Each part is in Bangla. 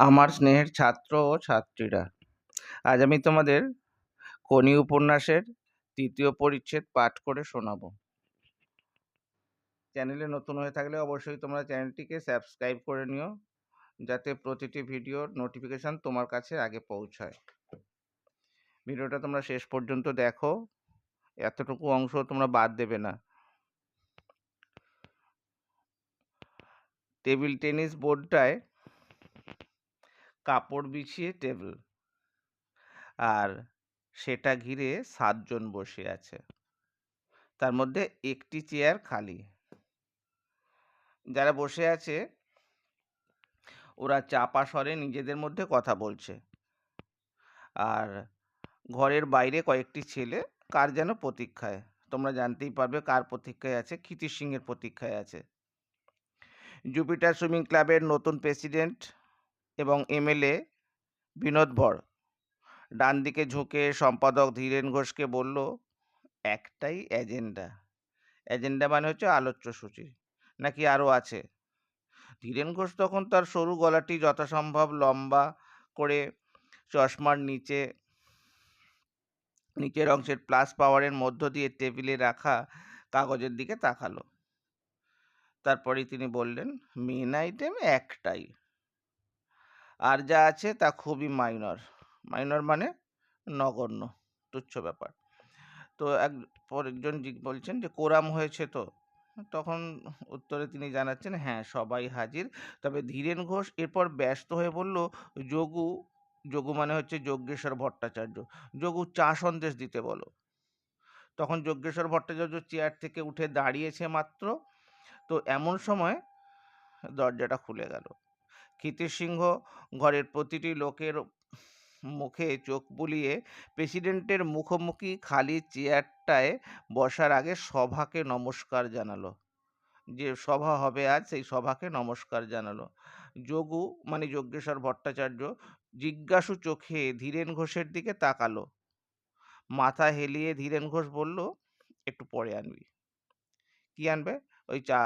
আমার স্নেহের ছাত্র ও ছাত্রীরা, আজ আমি তোমাদের কোনি উপন্যাসের ৩য় পরিচ্ছেদ পাঠ করে শোনাবো। চ্যানেলে নতুন হয়ে থাকলে অবশ্যই তোমরা চ্যানেলটিকে সাবস্ক্রাইব করে নিও, যাতে প্রতিটি ভিডিওর নোটিফিকেশন তোমার কাছে আগে পৌঁছায়। ভিডিওটা তোমরা শেষ পর্যন্ত দেখো, এতটুকু অংশ তোমরা বাদ দেবে না। টেবিল টেনিস বোর্ডটায় কাপড় বিছিয়ে টেবিল, আর সেটা ঘিরে 7 জন বসে আছে। তার মধ্যে একটি চেয়ার খালি। যারা বসে আছে ওরা চাপা স্বরে নিজেদের মধ্যে কথা বলছে, আর ঘরের বাইরে কয়েকটি ছেলে কার যেন প্রতীক্ষায়। তোমরা জানতেই পারবে কার প্রতীক্ষায় আছে। ক্ষিতিশ সিংয়ের প্রতীক্ষায় আছে। জুপিটার সুইমিং ক্লাবের নতুন প্রেসিডেন্ট এবং এমএলএ বিনোদ ভর ডান দিকে ঝুঁকে সম্পাদক ধীরেন ঘোষকে বলল, একটাই এজেন্ডা মানে হচ্ছে আলোচ্য সূচি, নাকি আরও আছে? ধীরেন ঘোষ তখন তার সরু গলাটি যথাসম্ভব লম্বা করে চশমার নিচের অংশের প্লাস পাওয়ারের মধ্য দিয়ে টেবিলে রাখা কাগজের দিকে তাকালো। তারপরেই তিনি বললেন, মেন আইটেম একটাই, আর যা আছে তা খুবই মাইনর মানে নগণ্য, তুচ্ছ ব্যাপার। তো একজন বলছেন যে কোরাম হয়েছে তো? তখন উত্তরে তিনি জানাচ্ছেন, হ্যাঁ, সবাই হাজির। তবে ধীরেন ঘোষ এরপর ব্যস্ত হয়ে বলল, যোগু মানে হচ্ছে যজ্ঞেশ্বর ভট্টাচার্য, যোগু চা সন্দেশ দিতে বলো। তখন যজ্ঞেশ্বর ভট্টাচার্য চেয়ার থেকে উঠে দাঁড়িয়েছে মাত্র, তো এমন সময় দরজাটা খুলে গেল। ক্ষিতিশ সিংহ ঘরের প্রতিটি লোকের মুখে চোখ বুলিয়ে প্রেসিডেন্টের মুখোমুখি খালি চেয়ারটায় বসার আগে সভাকে নমস্কার জানালো। যে সভা হবে আজ, সেই সভাকে নমস্কার জানালো। যোগু মানে যজ্ঞেশ্বর ভট্টাচার্য জিজ্ঞাসু চোখে ধীরেন ঘোষের দিকে তাকালো। মাথা হেলিয়ে ধীরেন ঘোষ বলল, একটু পরে আনবি। কি আনবে? ওই চা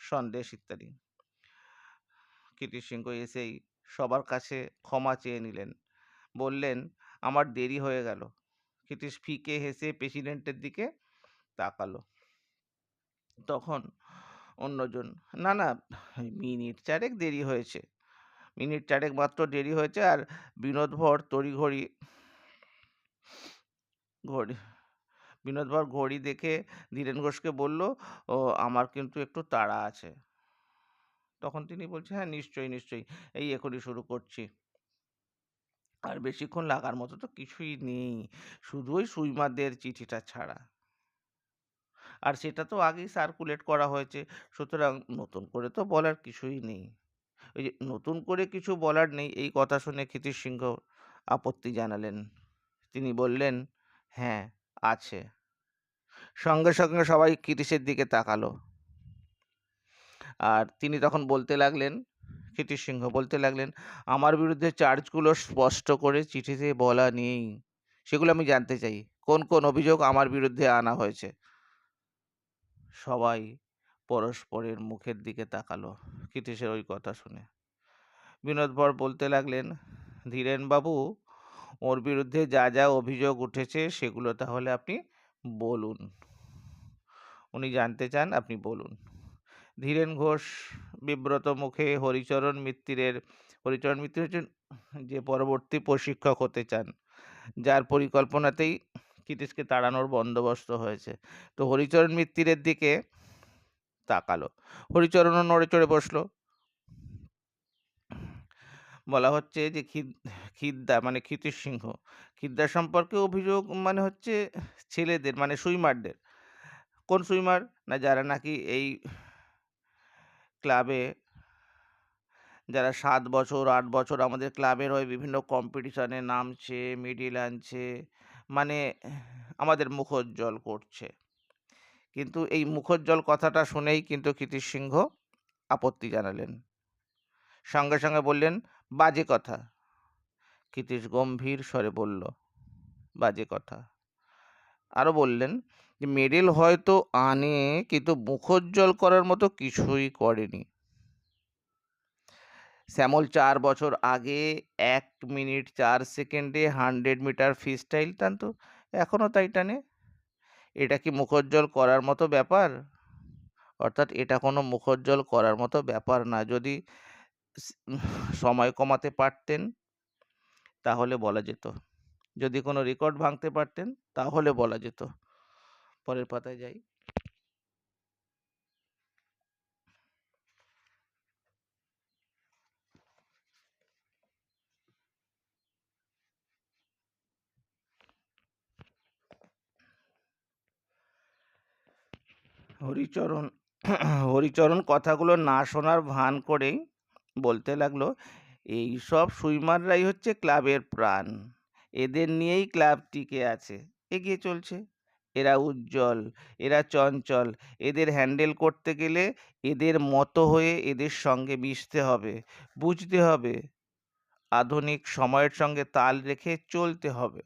সন্দেশ ইত্যাদি। ক্ষিতিশ সিংহ এসেই সবার কাছে ক্ষমা চেয়ে নিলেন, বললেন, আমার দেরি হয়ে গেল। ক্ষিতিশ ফিকে হেসে প্রেসিডেন্টের দিকে তাকালো। তখন অন্যজন, না না, মিনিট চারেক দেরি হয়েছে, মিনিট চারেক মাত্র দেরি হয়েছে। আর বিনোদ ভর ঘড়ি দেখে ধীরেন ঘোষকে বলল, ও আমার কিন্তু একটু তাড়া আছে। তখন তিনি বলছেন, হ্যাঁ, নিশ্চয়ই, এই এখনই শুরু করছি। আর বেশিক্ষণ লাগার মতো তো কিছুই নেই, শুধু ওই সুইমারদের চিঠিটা ছাড়া, আর সেটা তো আগেই সার্কুলেট করা হয়েছে, সুতরাং নতুন করে তো বলার কিছুই নেই। ওই যে নতুন করে কিছু বলার নেই, এই কথা শুনে ক্ষিতিশ সিংহ আপত্তি জানালেন। তিনি বললেন, হ্যাঁ, আছে। সঙ্গে সঙ্গে সবাই ক্ষিতীশের দিকে তাকালো, আর তিনি তখন ক্ষিতীশ সিংহ বলতে লাগলেন, আমার বিরুদ্ধে চার্জগুলো স্পষ্ট করে চিঠিতে বলা নেই, সেগুলো আমি জানতে চাই। কোন কোন অভিযোগ আমার বিরুদ্ধে আনা হয়েছে? সবাই পরস্পরের মুখের দিকে তাকালো ক্ষিতীশের ওই কথা শুনে। বিনোদ ভর বলতে লাগলেন, ধীরেনবাবু, ওর বিরুদ্ধে যা যা অভিযোগ উঠেছে সেগুলো তাহলে আপনি বলুন। উনি জানতে চান, আপনি বলুন। ধীরেন ঘোষ বিব্রত মুখে হরিচরণ মিত্তির হচ্ছেন যে পরবর্তী প্রশিক্ষক হতে চান, যার পরিকল্পনাতেই ক্ষিতীশকে তাড়ানোর বন্দোবস্ত হয়েছে, তো হরিচরণ মিত্তিরের দিকে তাকালো। হরিচরণও নড়ে চড়ে বসলো। বলা হচ্ছে যে খিদ্দা মানে ক্ষিতীশ সিংহ, খিদ্দা সম্পর্কে অভিযোগ মানে হচ্ছে ছেলেদের মানে সুইমারদের। কোন সুইমার? না, যারা নাকি এই ক্লাবে, যারা 7 বছর 8 বছর আমাদের ক্লাবের হয়ে বিভিন্ন কম্পিটিশনে নামছে, মেডেল আনছে, মানে আমাদের মুখোজ্জ্বল করছে। কিন্তু এই মুখোজ্জ্বল কথাটা শুনেই কিন্তু ক্ষিতীশ সিংহ আপত্তি জানালেন, সঙ্গে সঙ্গে বললেন, বাজে কথা। ক্ষিতীশ গম্ভীর স্বরে বলল, বাজে কথা। আরও বললেন যে মেডেল হয়তো আনে, কিন্তু মুখোজ্জ্বল করার মতো কিছুই করেনি। শ্যামল ৪ বছর আগে ১ মিনিট ৪ সেকেন্ডে 100 মিটার ফ্রি স্টাইল টানতো। এখনো তাই টানে। এটা কি মুখোজ্জ্বল করার মতো ব্যাপার? অর্থাৎ এটা কোনো মুখোজ্জ্বল করার মতো ব্যাপার না। যদি স সময় কমাতে পারতেন তাহলে বলা যেত। যদি কোনো রেকর্ড ভাঙতে পারতেন তাহলে বলা যেত। পরের পাতায় যাই। হরিচরণ হরিচরণ কথাগুলো না শোনার ভান করেই বলতে লাগলো, এইসব সুইমাররাই হচ্ছে ক্লাবের প্রাণ। এদের নিয়েই ক্লাব টিকে আছে, এগিয়ে চলছে। এরা উজ্জ্বল, এরা চঞ্চল। এদের হ্যান্ডেল করতে গেলে এদের মতো হয়ে এদের সঙ্গে মিশতে হবে, বুঝতে হবে, আধুনিক সময়ের সঙ্গে তাল রেখে চলতে হবে।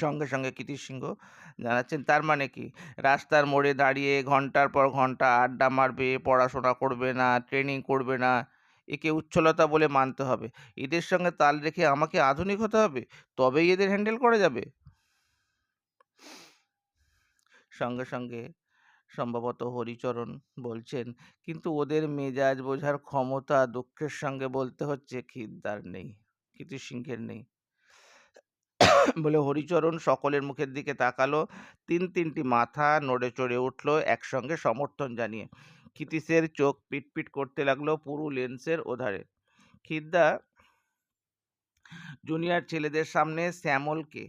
সঙ্গে সঙ্গে কীর্তি সিংহ জানাচ্ছেন, তার মানে কি রাস্তার মোড়ে দাঁড়িয়ে ঘন্টার পর ঘন্টা আড্ডা মারবে, পড়াশোনা করবে না, ট্রেনিং করবে না, একে উচ্ছলতা বলে মানতে হবে? এদের সঙ্গে তাল রেখে আমাকে আধুনিক হতে হবে, তবেই এদের হ্যান্ডেল করা যাবে? সঙ্গে সঙ্গে সম্ভবত হরিচরণ বলছেন, কিন্তু ওদের মেজাজ বোঝার ক্ষমতা দুঃখের সঙ্গে বলতে হচ্ছে খিদ্দার নেই, কীর্তি সিংহের নেই। বলে হরিচরণ সকলের মুখের দিকে তাকালো। তিনটি মাথা নড়ে চড়ে উঠল একসঙ্গে সমর্থন জানিয়ে। ক্ষিতীশের চোখ পিটপিট করতে লাগলো পুরু লেন্সের ওধারে। খিদ্দা জুনিয়র ছেলেদের সামনে শ্যামলকে,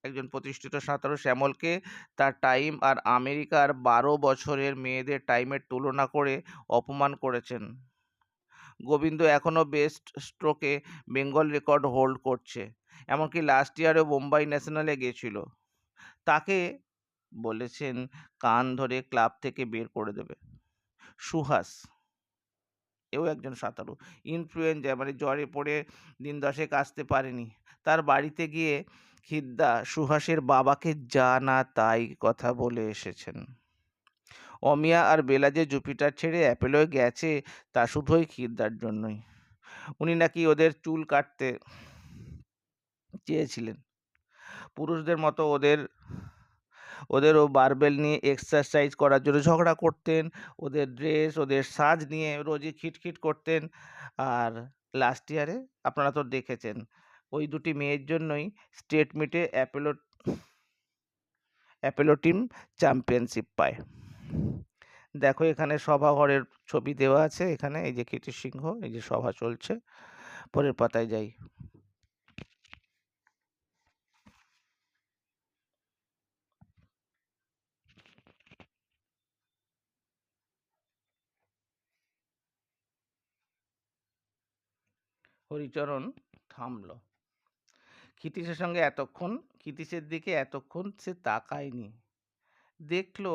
একজন প্রতিষ্ঠিত সাঁতারু শ্যামলকে, তার টাইম আর আমেরিকার 12 বছরের মেয়েদের টাইমের তুলনা করে অপমান করেছেন। গোবিন্দ এখনো বেস্ট স্ট্রোকে বেঙ্গল রেকর্ড হোল্ড করছে, এমনকি লাস্ট ইয়ারেও বোম্বাই ন্যাশনালে গেছিল। তাকে বলেছেন কান ধরে ক্লাব থেকে বের করে দেবে। সুহাস, এও একজন সাঁতারু, ইনফ্লুয়েঞ্জা মানে জ্বরে পড়ে দিন 10 আসতে পারেনি। তার বাড়িতে গিয়ে খিদ্দা সুহাসের বাবাকে যা না তাই কথা বলে এসেছেন। অমিয়া আর বেলা যে জুপিটার ছেড়ে অ্যাপেলোয় গেছে তা শুধুই খিদ্দার জন্যই। উনি নাকি ওদের চুল কাটতে চেয়েছিলেন। পুরুষদের মতো ওদেরও বারবেল নিয়ে এক্সারসাইজ করার জন্য ঝগড়া করতেন। ওদের ড্রেস, ওদের সাজ নিয়ে রোজই খিটখিট করতেন। আর লাস্ট ইয়ারে আপনারা তো দেখেছেন, ওই দুটি মেয়ের জন্যই স্টেট মিটে অ্যাপেলো টিম চ্যাম্পিয়নশিপ পায়। দেখো এখানে সভাঘরের ছবি দেওয়া আছে, এখানে এই যে কীর্তি সিংহ, এই যে সভা চলছে। পরের পাতায় যাই। হরিচরণ থামল। ক্ষিতীশের দিকে এতক্ষণ সে তাকায়নি। দেখলো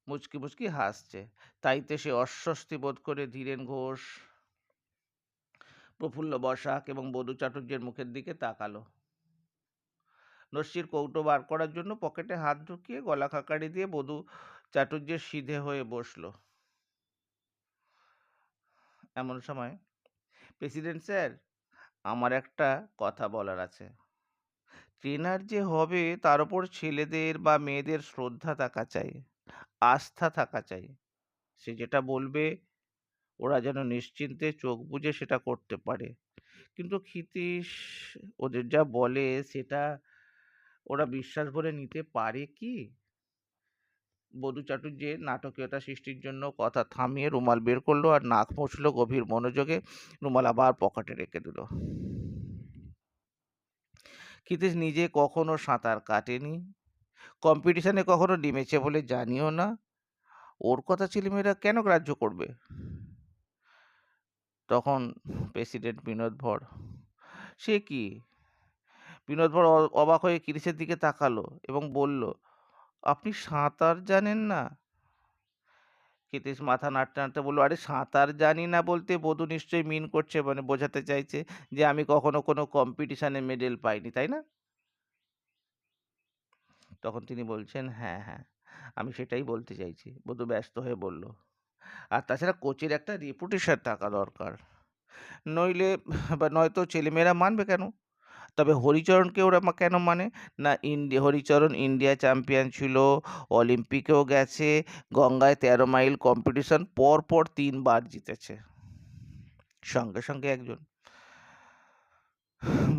মুচকি মুচকি হাসছে, তাইতে সে অস্বস্তি বোধ করে ধীরেন ঘোষ, প্রফুল্ল বসাক এবং বধূ চাটুর্যের মুখের দিকে তাকালো। নস্যির কৌটো বার করার জন্য পকেটে হাত ঢুকিয়ে গলা খাকারি দিয়ে বধূ চাটুর্যের সিধে হয়ে বসলো। এমন সময়, প্রেসিডেন্ট স্যার, আমার একটা কথা বলার আছে। ট্রেনার যে হবে তার উপর ছেলেদের বা মেয়েদের শ্রদ্ধা থাকা চাই, আস্থা থাকা চাই। সে যেটা বলবে ওরা যেন নিশ্চিন্তে চোখ বুজে সেটা করতে পারে। কিন্তু ক্ষিতীশ ওদের যা বলে সেটা ওরা বিশ্বাস ভরে নিতে পারে কি? বধূ চাটুর্যের নাটকীয়তা সৃষ্টির জন্য কথা থামিয়ে রুমাল বের করলো আর নাক মুছলো গভীর মনোযোগে। রুমাল আবার পকেটে রেখে দিল। ক্ষিতীশ নিজে কখনো সাঁতার কাটেনি, কম্পিটিশনে কখনো নেমেছে বলে জানিও না। ওর কথা ছেলেমেয়েরা কেন গ্রাহ্য করবে? তখন প্রেসিডেন্ট বিনোদ ভর, সে কি? বিনোদ ভর অবাক হয়ে ক্ষিতীশের দিকে তাকালো এবং বলল, আপনি সাঁতার জানেন না? ক্ষিতীশ মাথা নাড়তে নাড়তে বলল, আরে সাঁতার জানি না বলতে বধূ নিশ্চয়ই মিন করছে, মানে বোঝাতে চাইছে যে আমি কখনো কোনো কম্পিটিশনে মেডেল পাইনি, তাই না? তখন তিনি বলছেন, হ্যাঁ হ্যাঁ, আমি সেটাই বলতে চাইছি। বধূ ব্যস্ত হয়ে বলল, আর তাছাড়া কোচের একটা রেপুটেশন থাকা দরকার। নইলে বা নয়তো ছেলেমেয়েরা মানবে কেন? তবে হরিচরণকে ওরা কেন মানে? না, হরিচরণ ইন্ডিয়া চ্যাম্পিয়ন ছিল, অলিম্পিকেও গেছে, গঙ্গায় ১৩ মাইল কম্পিটিশন পরপর ৩ বার জিতেছে। সঙ্গে, সঙ্গে একজন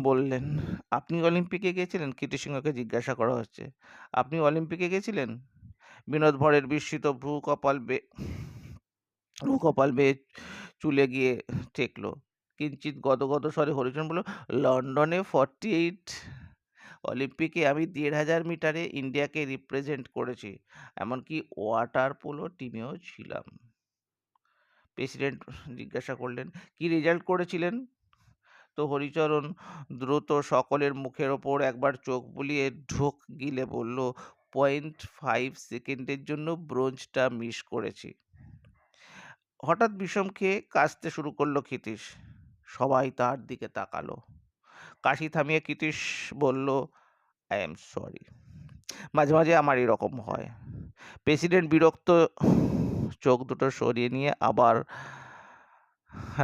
বললেন, "আপনি অলিম্পিকে গিয়েছিলেন?" কীর্তি সিংহকে জিজ্ঞাসা করা হচ্ছে। "আপনি অলিম্পিকে গেছিলেন?" বিনোদ ভরের বিস্মিত ভ্রু কপাল বেয়ে চুলে গিয়ে ঠেকল। কিঞ্চিৎ গদগদ স্বরে হরিচরণ বলল, "লন্ডনে 48 অলিম্পিকে আমি ১,৫০০ মিটারে ইন্ডিয়াকে রিপ্রেজেন্ট করেছি। এমনকি ওয়াটার পোলো টিমেও ছিলাম।" প্রেসিডেন্ট জিজ্ঞাসা করলেন, "কি রেজাল্ট করেছিলেন?" তো হরিচরণ দ্রুত সকলের মুখের ওপর একবার চোখ বুলিয়ে ঢোক গিলে বলল, 0.5 সেকেন্ডের জন্য ব্রোঞ্জটা মিস করেছি। হঠাৎ বিষম খেয়ে কাশতে শুরু করলো ক্ষিতীশ। সবাই তার দিকে তাকালো। কাশি থামিয়ে ক্ষিতীশ বলল, আই এম সরি, মাঝে মাঝে আমার এরকম হয়। প্রেসিডেন্ট বিরক্ত চোখ দুটো সরিয়ে নিয়ে আবার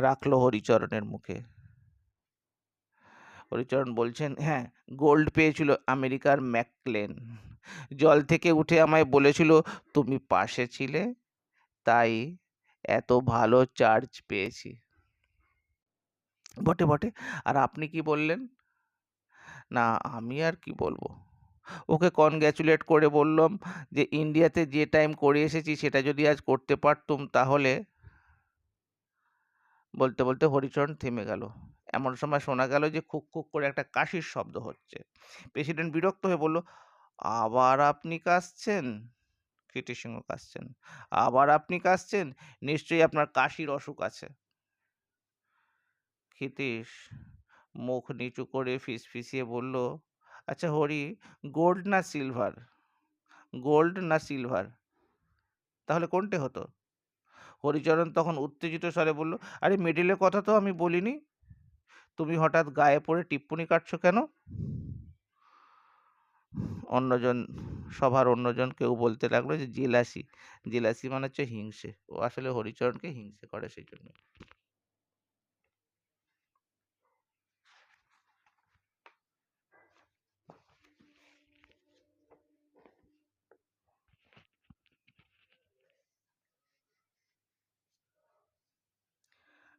রাখলো হরিচরণের মুখে। হরিচরণ বলছেন, হ্যাঁ, গোল্ড পেয়েছিল আমেরিকার ম্যাকক্লেন। জল থেকে উঠে আমায় বলেছিল, তুমি পাশে ছিলে, তাই এত ভালো চার্জ পেয়েছি। বটে বটে। আর আপনি কি বললেন? না, আমি আর কি বলবো। ওকে কনগ্র্যাচুলেট করে বললাম যে ইন্ডিয়াতে যে টাইম করে এসেছি সেটা যদি আজ করতে পারতুম তাহলে। বলতে বলতে হরিচরণ থেমে গেল। এমন সময় শোনা গেল যে খুক খুক করে একটা কাশির শব্দ হচ্ছে। প্রেসিডেন্ট বিরক্ত হয়ে বলল, আবার আপনি কাশছেন? কীর্তি সিংহ কাশছেন। আবার আপনি কাশছেন? নিশ্চয়ই আপনার কাশির অসুখ আছে। ক্ষিতীশ মুখ নিচু করে ফিসফিসিয়ে বলল, আচ্ছা হরি, গোল্ড না সিলভার? গোল্ড না সিলভার, তাহলে কোনটে হতো? হরিচরণ তখন উত্তেজিত স্বরে বলল, আরে মেডেলের কথা তো আমি বলিনি। তুমি হঠাৎ গায়ে পড়ে টিপ্পনি কাটছো কেন? অন্যজন সভার অন্যজন কেউ বলতে লাগলো যে জেলাসি। জেলাসি মানে হচ্ছে হিংসে। ও আসলে হরিচরণকে হিংসে করে সেই জন্য।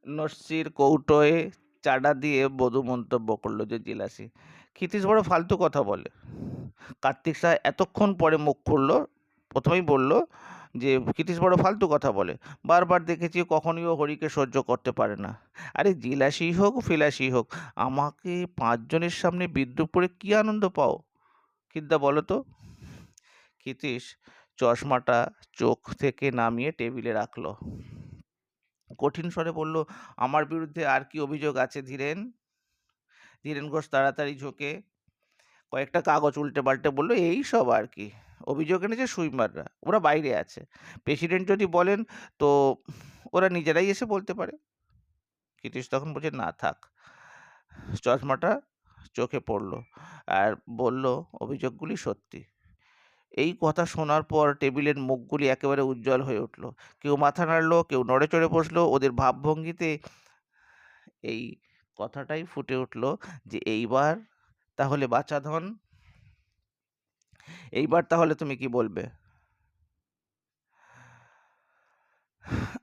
নস্যির কৌটোয় চাঁদা দিয়ে বধূ মন্তব্য করলো যে জেলাসি। ক্ষিতীশ বড় ফালতু কথা বলে। কার্তিক সাহা এতক্ষণ পরে মুখ খুললো। প্রথমেই বলল যে ক্ষিতীশ বড় ফালতু কথা বলে। বারবার দেখেছি কখনই ও হরিকে সহ্য করতে পারে না। আরে জেলাসি হোক ফেলাসি হোক, আমাকে 5 জনের সামনে বিদ্রূপ করে কি আনন্দ পাও? ক্ষিদা বলো তো। ক্ষিতীশ চশমাটা চোখ থেকে নামিয়ে টেবিলে রাখলো। কঠিন স্বরে বলল, আমার বিরুদ্ধে আর কি অভিযোগ আছে ধীরেন? ধীরেন ঘোষ তাড়াতাড়ি ঝোঁকে কয়েকটা কাগজ উল্টে পাল্টে বলল, এই সব আর কি। অভিযোগ এনেছে সুইমাররা, ওরা বাইরে আছে। প্রেসিডেন্ট যদি বলেন তো ওরা নিজেরাই এসে বলতে পারে। ক্ষিতীশ তখন বলছে, না থাক। চশমাটা চোখে পড়লো আর বলল, অভিযোগগুলি সত্যি। এই কথা শোনার পর টেবিলের মুখগুলি একেবারে উজ্জ্বল হয়ে উঠল। কেউ মাথা নাড়লো, কেউ নড়ে চড়ে বসলো। ওদের ভাবভঙ্গিতে এই কথাটাই ফুটে উঠল যে এইবার তাহলে বাছাধন, এইবার তাহলে তুমি কি বলবে?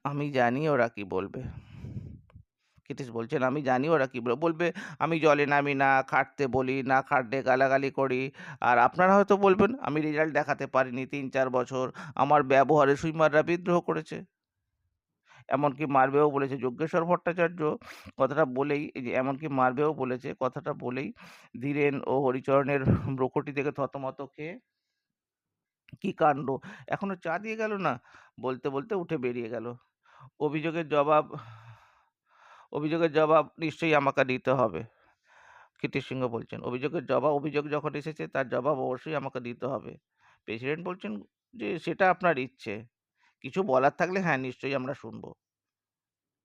আমি জানি ওরা কি বলবে। ক্ষিতীশ বলছেন, আমি জানি ওরা কি বলবে। আমি জলে নামি না, খাটতে বলি, না খাটলে গালাগালি করি। আর আপনারা হয়তো বলবেন আমি রেজাল্ট দেখাতে পারিনি ৩-৪ বছর, আমার ব্যবহারে সুইমাররা বিদ্রোহ করেছে। এমনকি মারবেও বলেছে। যজ্ঞেশ্বর ভট্টাচার্য কথাটা বলেই, এই যে এমনকি মারবেও বলেছে কথাটা বলেই ধীরেন ও হরিচরণের ভ্রুকুটি থেকে থতমত খেয়ে, কি কাণ্ড, এখনো চা দিয়ে গেল না, বলতে বলতে উঠে বেরিয়ে গেল। অভিযোগের জবাব অভিযোগের জবাব নিশ্চয়ই আমাকে দিতে হবে। কীর্তি সিংহ বলছেন, অভিযোগ যখন এসেছে তার জবাব অবশ্যই আমাকে দিতে হবে। প্রেসিডেন্ট বলছেন যে সেটা আপনার ইচ্ছে। কিছু বলার থাকলে হ্যাঁ নিশ্চয়ই আমরা শুনবো।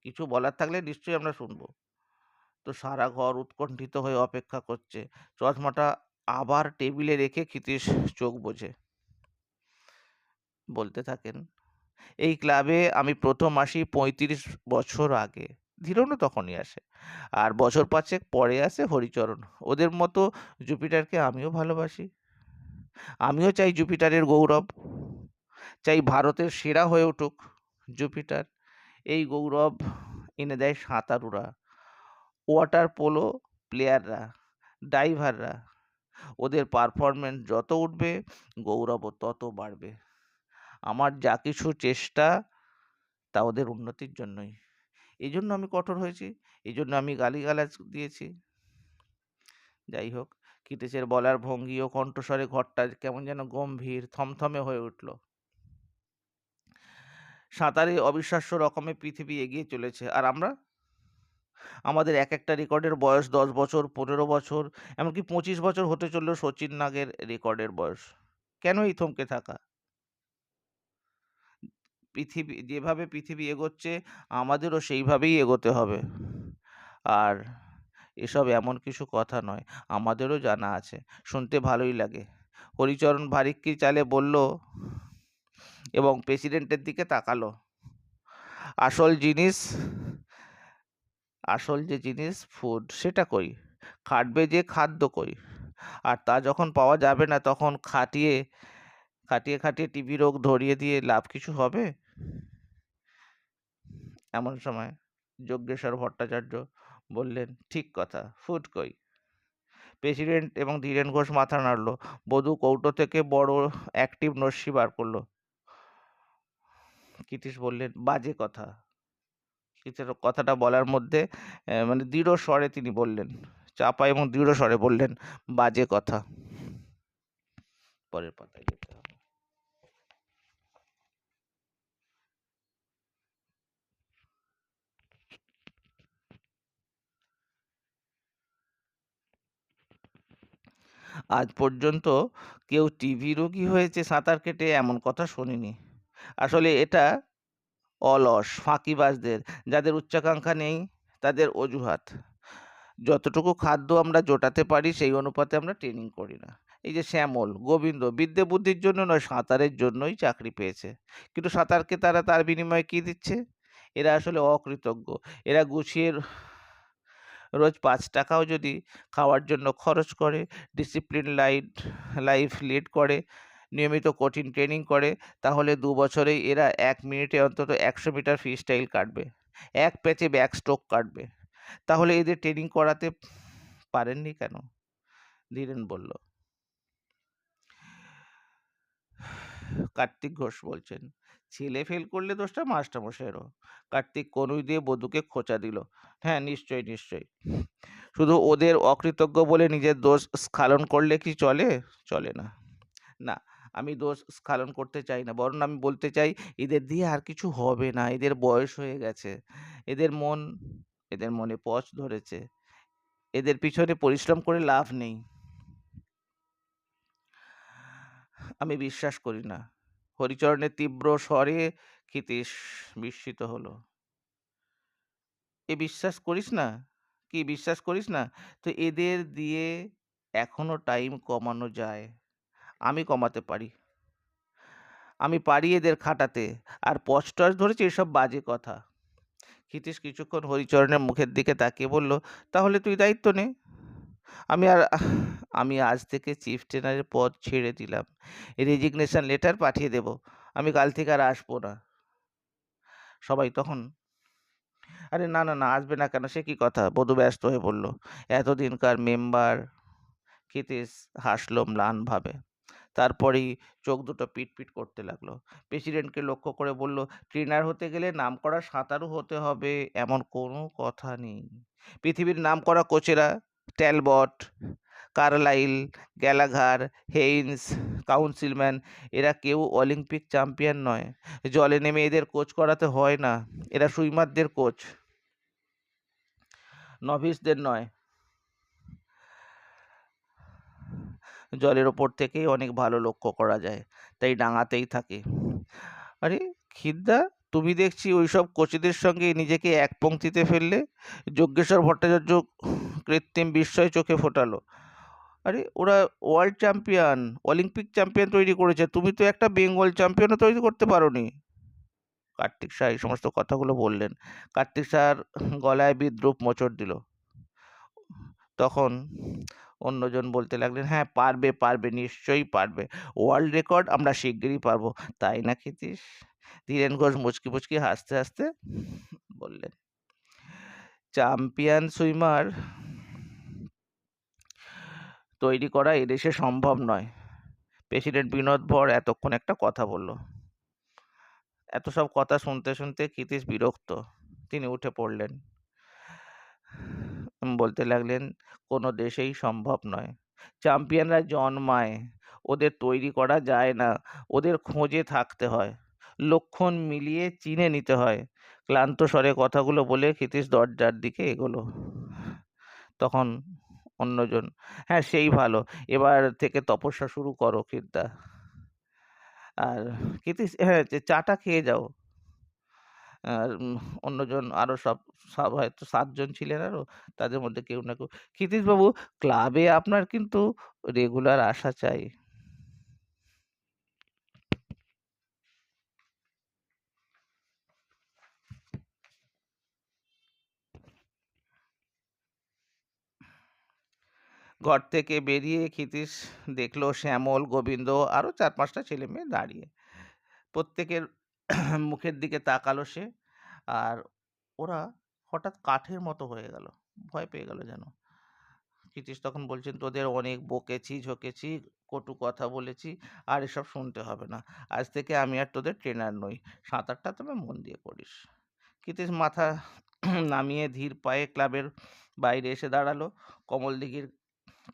কিছু বলার থাকলে নিশ্চয়ই আমরা শুনবো। তো সারা ঘর উৎকণ্ঠিত হয়ে অপেক্ষা করছে। চশমাটা আবার টেবিলে রেখে ক্ষিতীশ চোখ বোঝে। বলতে থাকেন, এই ক্লাবে আমি প্রথম আসি ৩৫ বছর আগে। ধীরনও তখনই আসে। আর বছর ৫ পরে আসে হরিচরণ। ওদের মতো জুপিটারকে আমিও ভালোবাসি। আমিও চাই জুপিটারের গৌরব। চাই ভারতের সেরা হয়ে উঠুক জুপিটার। এই গৌরব এনে দেয় সাঁতারুরা, ওয়াটার পোলো প্লেয়াররা, ডাইভাররা। ওদের পারফরম্যান্স যত উঠবে, গৌরবও তত বাড়বে। আমার যা কিছু চেষ্টা, তা ওদের উন্নতির জন্যই। এই জন্য আমি কঠোর হয়েছি, এই জন্য আমি গালিগালাজ দিয়েছি। যাই হোক, কিটেশের বলার ভঙ্গি ও কণ্ঠস্বরে ঘরটা কেমন যেন গম্ভীর, থমথমে হয়ে উঠল। সাঁতারে অবিশ্বাস্য রকমের পৃথিবী এগিয়ে চলেছে, আর আমরা, আমাদের এক একটা রেকর্ডের বয়স 10 বছর, 15 বছর, এমনকি 25 বছর হতে চলল সচিন নাগের রেকর্ডের বয়স। কেন এই থমকে থাকা? পৃথিবী যেভাবে পৃথিবী এগোচ্ছে, আমাদেরও সেইভাবেই এগোতে হবে। আর এসব এমন কিছু কথা নয়, আমাদেরও জানা আছে, শুনতে ভালোই লাগে। হরিচরণ ভারিক্কির চালে বলল এবং প্রেসিডেন্টের দিকে তাকালো। আসল জিনিস, আসল যে জিনিস ফুড, সেটা কই? খাটবে যে খাদ্য কই? আর তা যখন পাওয়া যাবে না, তখন খাটিয়ে খাটিয়ে খাটিয়ে টিবি রোগ ধরিয়ে দিয়ে লাভ কিছু হবে? এমন সময় যজ্ঞেশ্বর ভট্টাচার্য বললেন, ঠিক কথা, ফুড কই? প্রেসিডেন্ট এবং ধীরেন ঘোষ মাথা নাড়ল। বধূ কৌটো থেকে বড় অ্যাক্টিভ নস্যি বার করলো। কৃতীশ বললেন, বাজে কথা। কথাটা বলার মধ্যে মানে দৃঢ় স্বরে তিনি বললেন, চাপা এবং দৃঢ় স্বরে বললেন, বাজে কথা। পরের পাতায় যেতে হবে। আজ পর্যন্ত কেউ টিভি রোগী হয়েছে সাঁতার কেটে, এমন কথা শুনিনি। আসলে এটা অলস ফাঁকিবাজদের, যাদের উচ্চাকাঙ্ক্ষা নেই, তাদের অজুহাত। যতটুকু খাদ্য আমরা জোটাতে পারি, সেই অনুপাতে আমরা ট্রেনিং করি না। এই যে শ্যামল, গোবিন্দ বিদ্যে বুদ্ধির জন্য নয়, সাঁতারের জন্যই চাকরি পেয়েছে। কিন্তু সাঁতারকে তারা তার বিনিময়ে কি দিচ্ছে? এরা আসলে অকৃতজ্ঞ। এরা গুছিয়ে রোজ ৫ টাকাও যদি খাওয়ার জন্য খরচ করে, ডিসিপ্লিন লাইফ লিড করে, নিয়মিত কঠিন ট্রেনিং করে, তাহলে ২ বছরেই এরা ১ মিনিটে অন্তত ১০০ মিটার ফ্রি স্টাইল কাটবে, ১ প্যাচে ব্যাক স্ট্রোক কাটবে। তাহলে এদের ট্রেনিং করাতে পারেননি কেন? ধীরেন বলল। কার্তিক ঘোষ বলছেন, ছেলে ফেল করলে দোষটা মাস্টারমশাইয়েরও। কার্তিক কনুই দিয়ে বধূকে খোঁচা দিল। হ্যাঁ, নিশ্চয়ই নিশ্চয়ই। শুধু ওদের অকৃতজ্ঞ বলে নিজের দোষ স্খলন করলে কি চলে? চলে না। না, আমি দোষ স্খলন করতে চাই না, বরং আমি বলতে চাই, এদের দিয়ে আর কিছু হবে না। এদের বয়স হয়ে গেছে, এদের মনে পচ ধরেছে, এদের পিছনে পরিশ্রম করে লাভ নেই। আমি বিশ্বাস করি না। হরিচরণের তীব্র স্বরে ক্ষিতীশ বিস্মিত হলো। এ বিশ্বাস করিস না? কি বিশ্বাস করিস না? তো এদের দিয়ে এখনো টাইম কমানো যায়। আমি কমাতে পারি। আমি পারি এদের খাটাতে। আর পচ-টচ ধরেছে, এসব বাজে কথা। ক্ষিতীশ কিছুক্ষণ হরিচরণের মুখের দিকে তাকিয়ে বলল, তাহলে তুই দায়িত্ব নে। আমি আজ থেকে চিফ ট্রেনারের পদ ছেড়ে দিলাম। রেজিগনেশন লেটার পাঠিয়ে দেব। আমি কাল থেকে আর আসবো না। সবাই তখন, আরে না না না, আসবে না কেন? সে কি কথা? বধূ ব্যস্ত হয়ে বলল। এতদিনকার মেম্বার। ক্ষিতীশ হাসল ম্লানভাবে। তারপরেই চোখ দুটো পিটপিট করতে লাগলো। প্রেসিডেন্টকে লক্ষ্য করে বলল, ট্রেনার হতে গেলে নামকরা সাঁতারু হতে হবে এমন কোনো কথা নেই। পৃথিবীর নামকরা কোচেরা, ট্যালবট, কার্লাইল, গ্যালাঘার, হেইন্স, কাউন্সিলম্যান, এরা কেউ অলিম্পিক চ্যাম্পিয়ন নয়। জলে নেমে এদের কোচ করাতে হয় না। এরা সুইমারদের কোচ, নভিসদের নয়। জলের ওপর থেকেই অনেক ভালো লক্ষ্য করা যায়, তাই ডাঙাতেই থাকে। আরে খিদ্দা, তুমি দেখছি ওইসব কোচেদের সঙ্গে নিজেকে এক পংক্তিতে ফেললে। যজ্ঞেশ্বর ভট্টাচার্য কৃত্রিম বিস্ময় চোখে ফোটালো। আরে ওরা ওয়ার্ল্ড চ্যাম্পিয়ন, অলিম্পিক চ্যাম্পিয়ন তৈরি করেছে, তুমি তো একটা বেঙ্গল চ্যাম্পিয়নও তৈরি করতে পারোনি। কার্তিক স্যার এই সমস্ত কথাগুলো বললেন। কার্তিক স্যার গলায় বিদ্রূপ মোচড় দিল। তখন অন্যজন বলতে লাগলেন, হ্যাঁ পারবে পারবে, নিশ্চয়ই পারবে, ওয়ার্ল্ড রেকর্ড আমরা শিগগিরই পারবো, তাই না ক্ষিতীশ? ধীরেন ঘোষ মুচকি মুচকি হাসতে হাসতে বললেন, চ্যাম্পিয়ন সুইমার তৈরি করা এদেশে সম্ভব নয়। প্রেসিডেন্ট বিনোদ ভর এতক্ষণ একটা কথা বলল। এত সব কথা শুনতে শুনতে ক্ষিতীশ বিরক্ত। তিনি উঠে পড়লেন, বলতে লাগলেন, কোনো দেশেই সম্ভব নয়। চ্যাম্পিয়নরা জন্মায়, ওদের তৈরি করা যায় না, ওদের খোঁজে থাকতে হয়, লক্ষণ মিলিয়ে চিনে নিতে হয়। ক্লান্ত স্বরে কথাগুলো বলে ক্ষিতীশ দরজার দিকে এগোলো। তখন অন্যজন, হ্যাঁ সেই ভালো, এবার থেকে তপস্যা শুরু করো ক্ষিরদা। আর ক্ষিতীশ, হ্যাঁ চাটা খেয়ে যাও। আর অন্যজন আরো সব সব হয়তো ৭ জন ছিলেন আরো, তাদের মধ্যে কেউ না কেউ, ক্ষিতীশবাবু ক্লাবে আপনার কিন্তু রেগুলার আসা চাই। ঘর থেকে বেরিয়ে ক্ষিতীশ দেখলো শ্যামল, গোবিন্দ আরো ৪-৫টা ছেলে মেয়ে দাঁড়িয়ে। প্রত্যেকের মুখের দিকে তাকালো সে। আর ওরা হঠাৎ কাঠের মতো হয়ে গেল, ভয় পেয়ে গেল যেন। ক্ষিতীশ তখন বলছেন, তোদের অনেক বকেছি ঝকেছি, কটু কথা বলেছি, আর এসব শুনতে হবে না। আজ থেকে আমি আর তোদের ট্রেনার নই, সাঁতারটা তবে মন দিয়ে করিস। ক্ষিতীশ মাথা নামিয়ে ধীর পায়ে ক্লাবের বাইরে এসে দাঁড়ালো। কমলদিঘির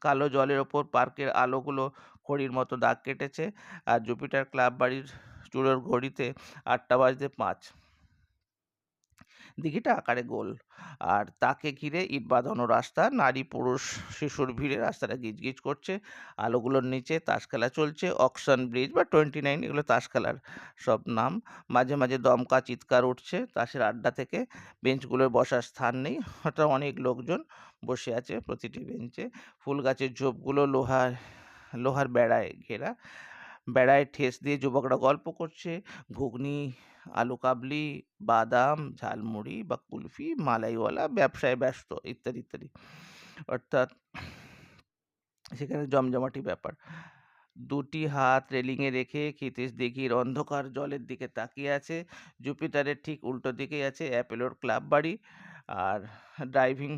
কালো জলের ওপর পার্কের আলোগুলো ঘড়ির মতো দাগ কেটেছে, আর জুপিটার ক্লাব বাড়ির চুলোর ঘড়িতে ৮টা বাজতে ৫। দিঘিটা আকারে গোল, আর তাকে ঘিরে ইট বাঁধানো রাস্তা, নারী পুরুষ শিশুর ভিড়ে রাস্তাটা গিজগিজ করছে। আলোগুলোর নিচে তাস খেলা চলছে, অকশন ব্রিজ বা 29, এগুলো তাস খেলার সব নাম। মাঝে মাঝে দমকা চিৎকার উঠছে তাসের আড্ডা থেকে। বেঞ্চগুলোর বসার স্থান নেই, হঠাৎ অনেক লোকজন বসে আছে প্রতিটি বেঞ্চে। ফুল গাছের ঝোপগুলো লোহার লোহার বেড়ায় ঘেরা। বেড়ায় ঠেস দিয়ে যুবকরা গল্প করছে, ঘুগনি, আলু কাবলি, বাদাম, ঝালমুড়ি বা কুলফি, মালাইওয়ালা ব্যবসায় ব্যস্ত, ইত্যাদি ইত্যাদি। অর্থাৎ সেখানে জমজমাটি ব্যাপার। দুটি হাত রেলিংয়ে রেখে ক্ষিতীশ দিঘির অন্ধকার জলের দিকে তাকিয়ে আছে। জুপিটারের ঠিক উল্টো দিকেই আছে অ্যাপেলোর ক্লাব বাড়ি। আর ড্রাইভিং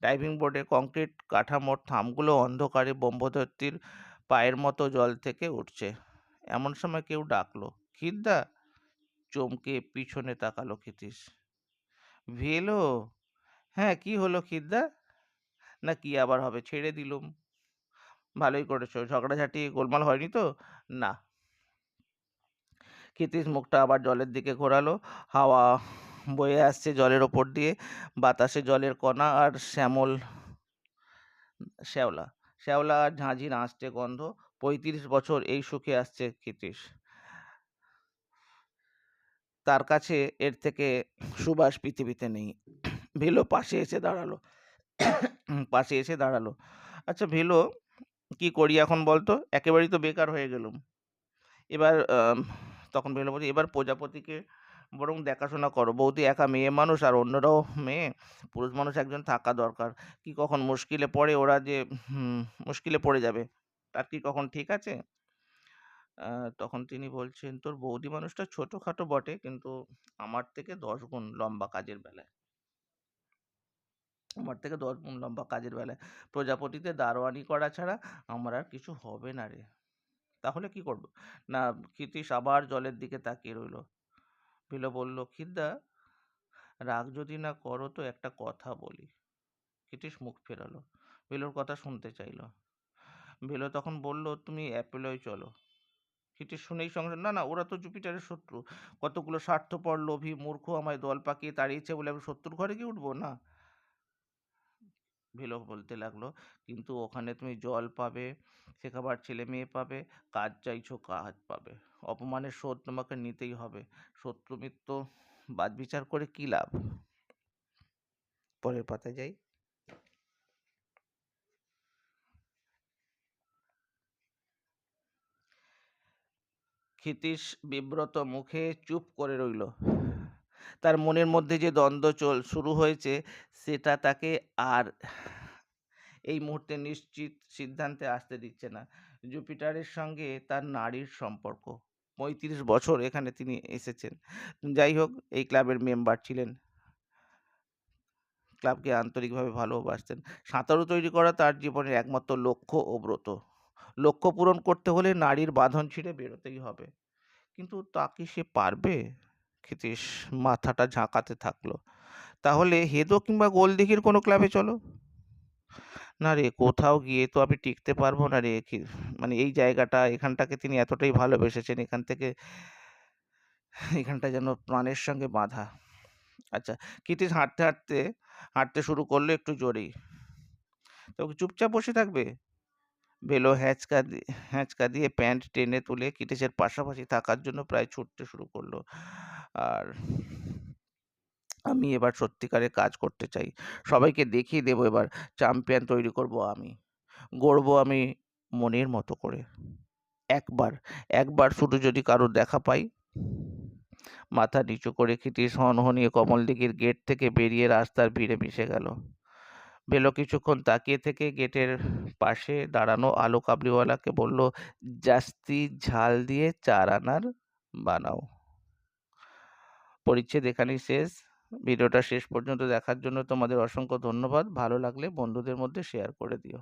ড্রাইভিং বোর্ডের কংক্রিট কাঠামোর থামগুলো অন্ধকারে ব্রহ্মদত্তির পায়ের মতো জল থেকে উঠছে। এমন সময় কেউ ডাকলো, ক্ষিরদা। চমকে পিছনে তাকালো ক্ষিতীশ। ভেলো? হ্যাঁ কি হলো ক্ষিরদা? না কি আবার হবে, ছেড়ে দিলুম। ভালোই করেছো, ঝগড়াঝাটি গোলমাল হয়নি তো? না। ক্ষিতীশ মুখটা আবার জলের দিকে ঘোরালো। হাওয়া বয়ে আসছে জলের ওপর দিয়ে, বাতাসে জলের কণা আর শ্যাওলা শ্যাওলা আর ঝাঁঝির আঁচটে গন্ধ। ৩৫ বছর এই সুখে আসছে ক্ষিতীশ, তার কাছে এর থেকে সুবাস পৃথিবীতে নেই। ভেলো পাশে এসে দাঁড়ালো। আচ্ছা ভেলো, কি করি এখন বলতো, একেবারেই তো বেকার হয়ে গেলুম। এবার তখন ভেলো বলছে, এবার প্রজাপতিকে বরং দেখাশোনা করো। বৌদি একা মেয়ে মানুষ, আর অন্যরাও মেয়ে, পুরুষ মানুষ একজন থাকা দরকার। কি কখন মুশকিলে পড়ে ওরা যে মুশকিলে পড়ে যাবে, তার কি কখন ঠিক আছে? তখন তিনি বলছেন, তোর বৌদি মানুষটা ছোটখাটো বটে, কিন্তু আমার থেকে 10 গুণ লম্বা কাজের বেলায়। প্রজাপতিতে দারোয়ানি করা ছাড়া আমার আর কিছু হবে না রে। তাহলে কি করবো? না। ক্ষিতীশ আবার জলের দিকে তাকিয়ে রইল। ভেলো বলল, ক্ষিরদা, রাগ যদি না করো তো একটা কথা বলি। ক্ষিতীশ মুখ ফেরালো, ভেলোর কথা শুনতে চাইলো। ভেলো তখন বলল, তুমি অ্যাপেলোয় চলো। ক্ষিতীশ শুনেই সঙ্গে, না না, ওরা তো জুপিটারের শত্রু, কতগুলো স্বার্থপর লোভী মূর্খ আমায় দল পাকিয়ে তাড়িয়েছে বলে আমি শত্রুর ঘরে গিয়ে উঠবো না। ভেলো বলতে লাগলো, কিন্তু ওখানে তুমি জল পাবে, শেখাবার ছেলে মেয়ে পাবে, কাজ চাইছো কাজ পাবে, অপমানের শোধ তোমাকে নিতেই হবে। শত্রু মিত্র বাছবিচার করে কি লাভ? পরের পাতায় যাই। ক্ষিতীশ বিব্রত মুখে চুপ করে রইল। তার মনের মধ্যে যে দ্বন্দ্ব শুরু হয়েছে সেটা তাকে আর এই মুহূর্তে নিশ্চিত সিদ্ধান্তে আসতে দিচ্ছে না। জুপিটারের সঙ্গে তার নাড়ির সম্পর্ক। ৩৫ বছর এখানে তিনি এসেছেন। যাই হোক, এই ক্লাবের মেম্বার ছিলেন। ক্লাবকে আন্তরিকভাবে ভালোবাসতেন। সাঁতারু তৈরি করা তার জীবনের একমাত্র লক্ষ্য ও ব্রত। লক্ষ্য পূরণ করতে হলে নাড়ির বাঁধন ছিঁড়ে বেরোতেই হবে। কিন্তু তা কি সে পারবে? ক্ষিতীশ মাথাটা ঝাঁকাতে থাকলো। তাহলে হেদো কিংবা গোলদিঘির কোনো ক্লাবে চলো। না রে, কোথাও গিয়ে তো আমি টিকতে পারবো না রে। মানে এই জায়গাটা, এখানটাকে তিনি এতটাই ভালোবেসেছেন, এখানটা যেন প্রাণের সঙ্গে বাঁধা। আচ্ছা, ক্ষিতীশ হাঁটতে শুরু করলো একটু জোরেই। তবে চুপচাপ বসে থাকবে? বেলো হ্যাঁচকা দিয়ে প্যান্ট টেনে তুলে ক্ষিতীশের পাশাপাশি থাকার জন্য প্রায় ছুটতে শুরু করলো। আর আমি এবার সত্যিকারের কাজ করতে চাই। সবাইকে দেখিয়ে দেবো এবার। চ্যাম্পিয়ন তৈরি করব আমি। গড়বো আমি মনের মতো করে। একবার শুধু যদি কারোর দেখা পাই। মাথা নিচু করে ক্ষিতীশ হনহনিয়ে কমলদিঘির গেট থেকে বেরিয়ে রাস্তার ভিড়ে মিশে গেল। বেলো কিছুক্ষণ তাকিয়ে থেকে গেটের পাশে দাঁড়ানো আলো কাবলিওয়ালাকে বলল, জাস্তি ঝাল দিয়ে 4 আনার বানাও। পরিচ্ছেদ এখানেই শেষ। ভিডিওটা শেষ পর্যন্ত দেখার জন্য তোমাদের অসংখ্য ধন্যবাদ। ভালো লাগলে বন্ধুদের মধ্যে শেয়ার করে দিও।